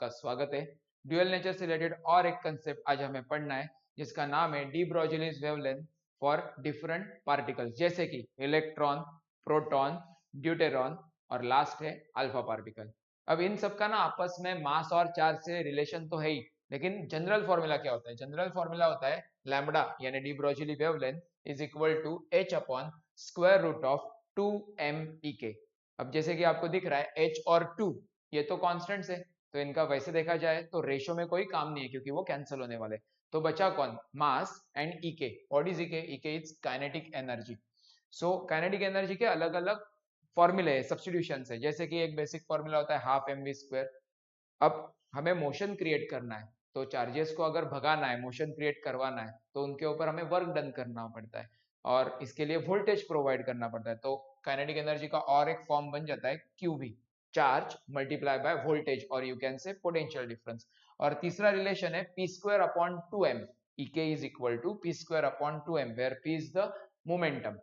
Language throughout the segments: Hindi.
आपका स्वागत है। ड्यूअल नेचर से रिलेटेड और एक कंसेप्ट आज हमें पढ़ना है जिसका नाम है D Broglie's wavelength for different particles, जैसे कि इलेक्ट्रॉन, प्रोटॉन, ड्यूटेरॉन और लास्ट है अल्फा पार्टिकल। अब इन सब का ना आपस में मास और चार्ज से रिलेशन तो है ही, लेकिन जनरल फॉर्मूला क्या होता है? जनरल फॉर्मूला होता है लैम्बडा यानी de Broglie wavelength is equal to h upon square root of 2m अब जैसे कि आपको दिख रहा है h और 2 ये तो कॉन्स्टेंट्स है, तो इनका वैसे देखा जाए तो रेशो में कोई काम नहीं है क्योंकि वो कैंसिल होने वाले। तो बचा कौन? मास एंड इके। व्हाट इज इके? इके is kinetic energy. So kinetic energy के अलग अलग फॉर्मूले है, सब्स्टिट्यूशन है। जैसे कि एक बेसिक फॉर्मूला होता है हाफ एम वी स्क्वायर। अब हमें मोशन क्रिएट करना है, तो चार्जेस को अगर भगाना है, मोशन क्रिएट करवाना है, तो उनके ऊपर हमें वर्क डन करना पड़ता है और इसके लिए वोल्टेज प्रोवाइड करना पड़ता है। तो काइनेटिक एनर्जी का और एक फॉर्म बन जाता है QV, charge multiply by voltage, और you can say potential difference. और तीसरा रिलेशन है P square upon 2m। Ek is equal to P square upon 2m where P is the momentum.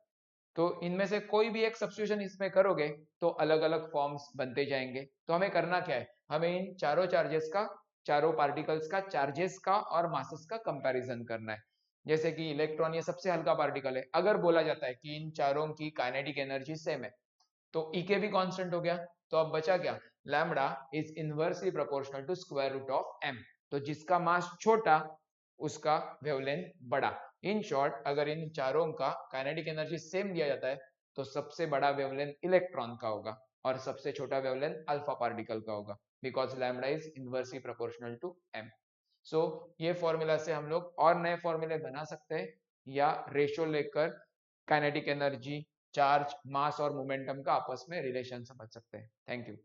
तो इनमें से कोई भी एक सब्स्टिट्यूशन इसमें करोगे तो अलग अलग फॉर्म्स बनते जाएंगे। तो हमें करना क्या है? हमें इन चारों चार्जेस का, चारों पार्टिकल्स का चार्जेस का और मासेस का कंपैरिजन करना है। जैसे कि इलेक्ट्रॉन ये सबसे हल्का पार्टिकल है, अगर बोला जाता है कि इन चारों की काइनेटिक एनर्जी सेम है तो Ek भी कांस्टेंट हो गया। तो अब बचा क्या? Lambda is inversely proportional to square root of m। तो जिसका मास छोटा उसका वेवलेंथ बड़ा। इन शॉर्ट, अगर इन चारों का काइनेटिक एनर्जी सेम दिया जाता है तो सबसे बड़ा वेवलेंथ इलेक्ट्रॉन का होगा और सबसे छोटा वेवलेंथ अल्फा पार्टिकल का होगा, because lambda is inversely proportional to m। So ये फॉर्मूला से हम लोग और नए फॉर्मूले बना सकते हैं या रेशो लेकर काइनेटिक एनर्जी, चार्ज, मास और मोमेंटम का आपस में रिलेशन समझ सकते हैं। Thank you.